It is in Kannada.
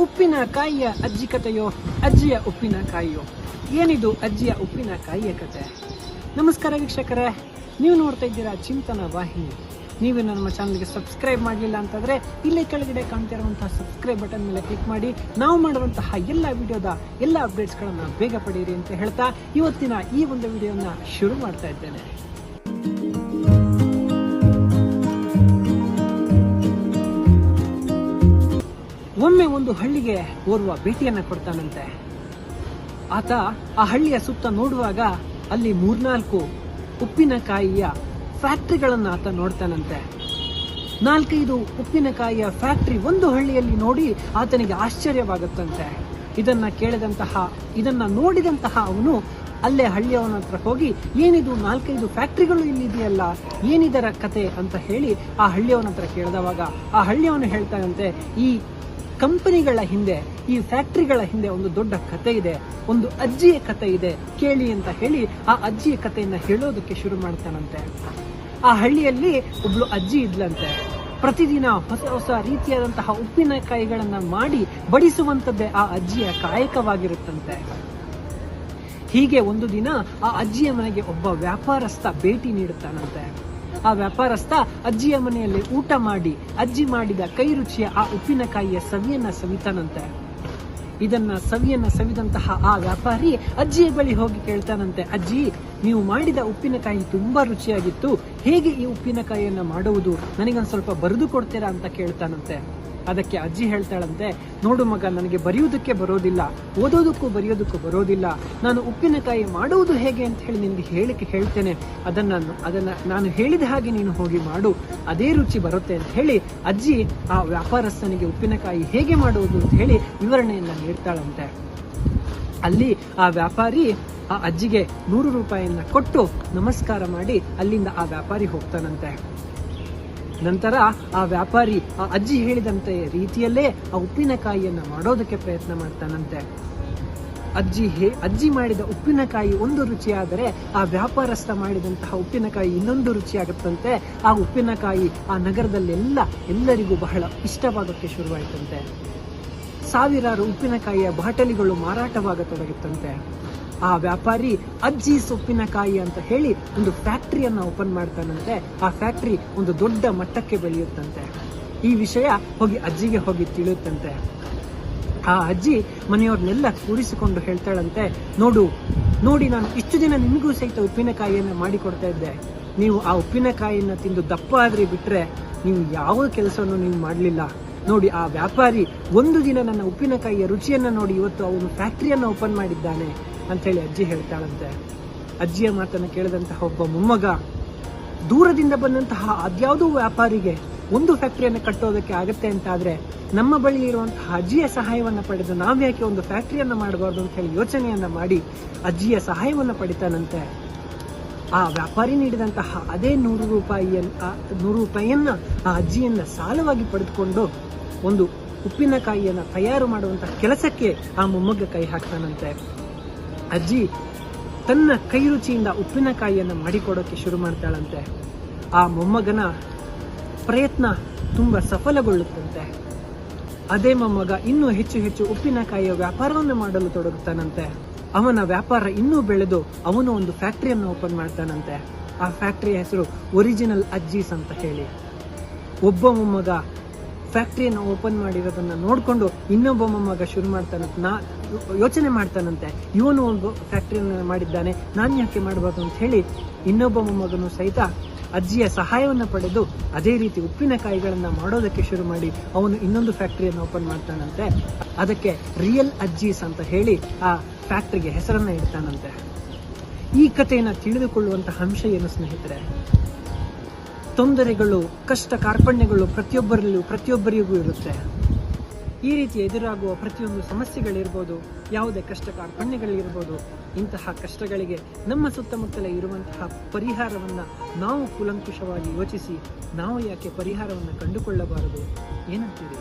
ಉಪ್ಪಿನಕಾಯಿಯ ಅಜ್ಜಿ ಕಥೆಯೋ, ಅಜ್ಜಿಯ ಉಪ್ಪಿನಕಾಯಿಯೋ? ಏನಿದು ಅಜ್ಜಿಯ ಉಪ್ಪಿನಕಾಯಿಯ ಕತೆ? ನಮಸ್ಕಾರ ವೀಕ್ಷಕರೇ, ನೀವು ನೋಡ್ತಾ ಇದ್ದೀರಾ ಚಿಂತನ ವಾಹಿನಿ. ನೀವು ನಮ್ಮ ಚಾನಲ್ಗೆ ಸಬ್ಸ್ಕ್ರೈಬ್ ಮಾಡಲಿಲ್ಲ ಅಂತಂದ್ರೆ ಇಲ್ಲೇ ಕೆಳಗಡೆ ಕಾಣ್ತಿರುವಂತಹ ಸಬ್ಸ್ಕ್ರೈಬ್ ಬಟನ್ ಮೇಲೆ ಕ್ಲಿಕ್ ಮಾಡಿ ನಾವು ಮಾಡುವಂತಹ ಎಲ್ಲ ವಿಡಿಯೋದ ಎಲ್ಲ ಅಪ್ಡೇಟ್ಸ್ಗಳನ್ನು ಬೇಗ ಪಡೆಯಿರಿ ಅಂತ ಹೇಳ್ತಾ ಇವತ್ತಿನ ಈ ಒಂದು ವಿಡಿಯೋನ ಶುರು ಮಾಡ್ತಾ ಇದ್ದೇನೆ. ಒಮ್ಮೆ ಒಂದು ಹಳ್ಳಿಗೆ ಓರ್ವ ಭೇಟಿಯನ್ನ ಕೊಡ್ತಾನಂತೆ. ಆತ ಆ ಹಳ್ಳಿಯ ಸುತ್ತ ನೋಡುವಾಗ ಅಲ್ಲಿ 3-4 ಉಪ್ಪಿನಕಾಯಿಯ ಫ್ಯಾಕ್ಟರಿಗಳನ್ನ ಆತ ನೋಡ್ತಾನಂತೆ. 4-5 ಉಪ್ಪಿನಕಾಯಿಯ ಫ್ಯಾಕ್ಟರಿ ಒಂದು ಹಳ್ಳಿಯಲ್ಲಿ ನೋಡಿ ಆತನಿಗೆ ಆಶ್ಚರ್ಯವಾಗುತ್ತಂತೆ. ಇದನ್ನ ನೋಡಿದಂತಹ ಅವನು ಅಲ್ಲೇ ಹಳ್ಳಿಯವನ ಹತ್ರ ಹೋಗಿ, ಏನಿದು 4-5 ಫ್ಯಾಕ್ಟರಿಗಳು ಇಲ್ಲಿದೆಯಲ್ಲ, ಏನಿದರ ಕತೆ ಅಂತ ಹೇಳಿ ಆ ಹಳ್ಳಿಯವನ ಹತ್ರ ಕೇಳಿದವಾಗ ಆ ಹಳ್ಳಿಯವನು ಹೇಳ್ತಾನಂತೆ, ಈ ಕಂಪನಿಗಳ ಹಿಂದೆ, ಈ ಫ್ಯಾಕ್ಟರಿಗಳ ಹಿಂದೆ ಒಂದು ದೊಡ್ಡ ಕತೆ ಇದೆ, ಒಂದು ಅಜ್ಜಿಯ ಕತೆ ಇದೆ, ಕೇಳಿ ಅಂತ ಹೇಳಿ ಆ ಅಜ್ಜಿಯ ಕಥೆಯನ್ನ ಹೇಳೋದಕ್ಕೆ ಶುರು ಮಾಡ್ತಾನಂತೆ. ಆ ಹಳ್ಳಿಯಲ್ಲಿ ಒಬ್ಳು ಅಜ್ಜಿ ಇದ್ಲಂತೆ. ಪ್ರತಿದಿನ ಹೊಸ ಹೊಸ ರೀತಿಯಾದಂತಹ ಉಪ್ಪಿನಕಾಯಿಗಳನ್ನ ಮಾಡಿ ಬಡಿಸುವಂತದ್ದೇ ಆ ಅಜ್ಜಿಯ ಕಾಯಕವಾಗಿರುತ್ತಂತೆ. ಹೀಗೆ ಒಂದು ದಿನ ಆ ಅಜ್ಜಿಯ ಮನೆಗೆ ಒಬ್ಬ ವ್ಯಾಪಾರಸ್ಥ ಭೇಟಿ ನೀಡುತ್ತಾನಂತೆ. ಆ ವ್ಯಾಪಾರಸ್ಥ ಅಜ್ಜಿಯ ಮನೆಯಲ್ಲಿ ಊಟ ಮಾಡಿ ಅಜ್ಜಿ ಮಾಡಿದ ಕೈ ರುಚಿಯ ಆ ಉಪ್ಪಿನಕಾಯಿಯ ಸವಿಯನ್ನ ಸವಿತಾನಂತೆ. ಇದನ್ನ ಸವಿದಂತಹ ಆ ವ್ಯಾಪಾರಿ ಅಜ್ಜಿಯ ಬಳಿ ಹೋಗಿ ಕೇಳ್ತಾನಂತೆ, ಅಜ್ಜಿ, ನೀವು ಮಾಡಿದ ಉಪ್ಪಿನಕಾಯಿ ತುಂಬಾ ರುಚಿಯಾಗಿತ್ತು, ಹೇಗೆ ಈ ಉಪ್ಪಿನಕಾಯಿಯನ್ನ ಮಾಡುವುದು, ನನಗೊಂದು ಸ್ವಲ್ಪ ಬರೆದು ಕೊಡ್ತೀರಾ ಅಂತ ಕೇಳ್ತಾನಂತೆ. ಅದಕ್ಕೆ ಅಜ್ಜಿ ಹೇಳ್ತಾಳಂತೆ, ನೋಡು ಮಗ, ನನಗೆ ಬರೆಯುವುದಕ್ಕೆ ಬರೋದಿಲ್ಲ, ಓದೋದಕ್ಕೂ ಬರೆಯೋದಕ್ಕೂ ಬರೋದಿಲ್ಲ. ನಾನು ಉಪ್ಪಿನಕಾಯಿ ಮಾಡುವುದು ಹೇಗೆ ಅಂತ ಹೇಳಿ ನಿನಗೆ ಹೇಳ್ತೇನೆ, ಅದನ್ನ ನಾನು ಹೇಳಿದ ಹಾಗೆ ನೀನು ಹೋಗಿ ಮಾಡು, ಅದೇ ರುಚಿ ಬರುತ್ತೆ ಅಂತ ಹೇಳಿ ಅಜ್ಜಿ ಆ ವ್ಯಾಪಾರಸ್ಥನಿಗೆ ಉಪ್ಪಿನಕಾಯಿ ಹೇಗೆ ಮಾಡುವುದು ಅಂತ ಹೇಳಿ ವಿವರಣೆಯನ್ನ ನೀಡ್ತಾಳಂತೆ. ಅಲ್ಲಿ ಆ ವ್ಯಾಪಾರಿ ಆ ಅಜ್ಜಿಗೆ 100 ರೂಪಾಯಿಯನ್ನ ಕೊಟ್ಟು ನಮಸ್ಕಾರ ಮಾಡಿ ಅಲ್ಲಿಂದ ಆ ವ್ಯಾಪಾರಿ ಹೋಗ್ತಾನಂತೆ. ನಂತರ ಆ ವ್ಯಾಪಾರಿ ಆ ಅಜ್ಜಿ ಹೇಳಿದಂತೆ ರೀತಿಯಲ್ಲೇ ಆ ಉಪ್ಪಿನಕಾಯಿಯನ್ನ ಮಾಡೋದಕ್ಕೆ ಪ್ರಯತ್ನ ಮಾಡ್ತಾನಂತೆ. ಅಜ್ಜಿ ಮಾಡಿದ ಉಪ್ಪಿನಕಾಯಿ ಒಂದು ರುಚಿಯಾದರೆ ಆ ವ್ಯಾಪಾರಸ್ಥ ಮಾಡಿದಂತಹ ಉಪ್ಪಿನಕಾಯಿ ಇನ್ನೊಂದು ರುಚಿಯಾಗುತ್ತಂತೆ. ಆ ಉಪ್ಪಿನಕಾಯಿ ಆ ನಗರದಲ್ಲೆಲ್ಲ ಎಲ್ಲರಿಗೂ ಬಹಳ ಇಷ್ಟವಾಗೋಕ್ಕೆ ಶುರುವಾಯಿತಂತೆ. ಸಾವಿರಾರು ಉಪ್ಪಿನಕಾಯಿಯ ಬಾಟಲಿಗಳು ಮಾರಾಟವಾಗತೊಡಗಿತ್ತಂತೆ. ಆ ವ್ಯಾಪಾರಿ ಅಜ್ಜಿ ಉಪ್ಪಿನಕಾಯಿ ಅಂತ ಹೇಳಿ ಒಂದು ಫ್ಯಾಕ್ಟರಿಯನ್ನ ಓಪನ್ ಮಾಡ್ತಾನಂತೆ. ಆ ಫ್ಯಾಕ್ಟರಿ ಒಂದು ದೊಡ್ಡ ಮಟ್ಟಕ್ಕೆ ಬೆಳೆಯುತ್ತಂತೆ. ಈ ವಿಷಯ ಅಜ್ಜಿಗೆ ಹೋಗಿ ತಿಳಿಯುತ್ತಂತೆ. ಆ ಅಜ್ಜಿ ಮನೆಯವ್ರನ್ನೆಲ್ಲ ಕೂರಿಸಿಕೊಂಡು ಹೇಳ್ತಾಳಂತೆ, ನೋಡಿ, ನಾನು ಇಷ್ಟು ದಿನ ನಿಮಗೂ ಸಹಿತ ಉಪ್ಪಿನಕಾಯಿಯನ್ನ ಮಾಡಿಕೊಡ್ತಾ ಇದ್ದೆ. ನೀವು ಆ ಉಪ್ಪಿನಕಾಯಿಯನ್ನ ತಿಂದು ದಪ್ಪ ಆದ್ರೆ ಬಿಟ್ರೆ ನೀವು ಯಾವ ಕೆಲಸವನ್ನು ನೀವು ಮಾಡಲಿಲ್ಲ. ನೋಡಿ, ಆ ವ್ಯಾಪಾರಿ ಒಂದು ದಿನ ನನ್ನ ಉಪ್ಪಿನಕಾಯಿಯ ರುಚಿಯನ್ನ ನೋಡಿ ಇವತ್ತು ಅವನು ಫ್ಯಾಕ್ಟರಿಯನ್ನ ಓಪನ್ ಮಾಡಿದ್ದಾನೆ ಅಂತ ಹೇಳಿ ಅಜ್ಜಿ ಹೇಳ್ತಾಳಂತೆ. ಅಜ್ಜಿಯ ಮಾತನ್ನ ಕೇಳಿದಂತಹ ಒಬ್ಬ ಮೊಮ್ಮಗ ದೂರದಿಂದ ಬಂದಂತಹ ಅದ್ಯಾವುದೋ ವ್ಯಾಪಾರಿಗೆ ಒಂದು ಫ್ಯಾಕ್ಟರಿಯನ್ನು ಕಟ್ಟೋದಕ್ಕೆ ಆಗತ್ತೆ ಅಂತ ಆದ್ರೆ ನಮ್ಮ ಬಳಿ ಇರುವಂತಹ ಅಜ್ಜಿಯ ಸಹಾಯವನ್ನ ಪಡೆದು ನಾವ್ಯಾಕೆ ಒಂದು ಫ್ಯಾಕ್ಟರಿಯನ್ನ ಮಾಡಬಾರ್ದು ಅಂತ ಹೇಳಿ ಯೋಚನೆಯನ್ನ ಮಾಡಿ ಅಜ್ಜಿಯ ಸಹಾಯವನ್ನ ಪಡಿತಾನಂತೆ. ಆ ವ್ಯಾಪಾರಿ ನೀಡಿದಂತಹ ಅದೇ 100 ರೂಪಾಯಿಯನ್ನ ಆ ಅಜ್ಜಿಯನ್ನ ಸಾಲವಾಗಿ ಪಡೆದುಕೊಂಡು ಒಂದು ಉಪ್ಪಿನಕಾಯಿಯನ್ನ ತಯಾರು ಮಾಡುವಂತಹ ಕೆಲಸಕ್ಕೆ ಆ ಮೊಮ್ಮಗ ಕೈ ಹಾಕ್ತಾನಂತೆ. ಅಜ್ಜಿ ತನ್ನ ಕೈ ರುಚಿಯಿಂದ ಉಪ್ಪಿನಕಾಯಿಯನ್ನ ಮಾಡಿಕೊಡೋಕೆ ಶುರು ಮಾಡ್ತಾಳಂತೆ. ಆ ಮೊಮ್ಮಗನ ಪ್ರಯತ್ನ ತುಂಬಾ ಸಫಲಗೊಳ್ಳುತ್ತಂತೆ. ಅದೇ ಮೊಮ್ಮಗ ಇನ್ನೂ ಹೆಚ್ಚು ಉಪ್ಪಿನಕಾಯಿಯ ವ್ಯಾಪಾರವನ್ನು ಮಾಡಲು ತೊಡಗುತ್ತಾನಂತೆ. ಅವನ ವ್ಯಾಪಾರ ಇನ್ನೂ ಬೆಳೆದು ಅವನು ಒಂದು ಫ್ಯಾಕ್ಟರಿಯನ್ನು ಓಪನ್ ಮಾಡ್ತಾನಂತೆ. ಆ ಫ್ಯಾಕ್ಟರಿಯ ಹೆಸರು ಒರಿಜಿನಲ್ ಅಜ್ಜೀಸ್ ಅಂತ ಹೇಳಿ. ಒಬ್ಬ ಮೊಮ್ಮಗ ಫ್ಯಾಕ್ಟರಿಯನ್ನು ಓಪನ್ ಮಾಡಿರೋದನ್ನ ನೋಡ್ಕೊಂಡು ಇನ್ನೊಬ್ಬ ಮೊಮ್ಮಗ ಯೋಚನೆ ಮಾಡ್ತಾನಂತೆ, ಇವನು ಒಂದು ಫ್ಯಾಕ್ಟರಿಯನ್ನು ಮಾಡಿದ್ದಾನೆ, ನಾನು ಯಾಕೆ ಮಾಡಬಾರ್ದು ಅಂತ ಹೇಳಿ ಇನ್ನೊಬ್ಬ ಮೊಮ್ಮಗನು ಸಹಿತ ಅಜ್ಜಿಯ ಸಹಾಯವನ್ನು ಪಡೆದು ಅದೇ ರೀತಿ ಉಪ್ಪಿನಕಾಯಿಗಳನ್ನ ಮಾಡೋದಕ್ಕೆ ಶುರು ಮಾಡಿ ಅವನು ಇನ್ನೊಂದು ಫ್ಯಾಕ್ಟರಿಯನ್ನು ಓಪನ್ ಮಾಡ್ತಾನಂತೆ. ಅದಕ್ಕೆ ರಿಯಲ್ ಅಜ್ಜೀಸ್ ಅಂತ ಹೇಳಿ ಆ ಫ್ಯಾಕ್ಟರಿಗೆ ಹೆಸರನ್ನ ಇಡ್ತಾನಂತೆ. ಈ ಕಥೆಯನ್ನ ತಿಳಿದುಕೊಳ್ಳುವಂತಹ ಅಂಶ ಏನು ಸ್ನೇಹಿತರೆ? ತೊಂದರೆಗಳು, ಕಷ್ಟ ಕಾರ್ಪಣ್ಯಗಳು ಪ್ರತಿಯೊಬ್ಬರಿಗೂ ಇರುತ್ತೆ. ಈ ರೀತಿ ಎದುರಾಗುವ ಪ್ರತಿಯೊಂದು ಸಮಸ್ಯೆಗಳಿರ್ಬೋದು, ಯಾವುದೇ ಕಷ್ಟ ಕಾರ್ಪಣ್ಯಗಳಿರ್ಬೋದು, ಇಂತಹ ಕಷ್ಟಗಳಿಗೆ ನಮ್ಮ ಸುತ್ತಮುತ್ತಲೇ ಇರುವಂತಹ ಪರಿಹಾರವನ್ನ ನಾವು ಕೂಲಂಕುಷವಾಗಿ ಯೋಚಿಸಿ ನಾವು ಯಾಕೆ ಪರಿಹಾರವನ್ನು ಕಂಡುಕೊಳ್ಳಬಾರದು? ಏನಂತೀರಿ?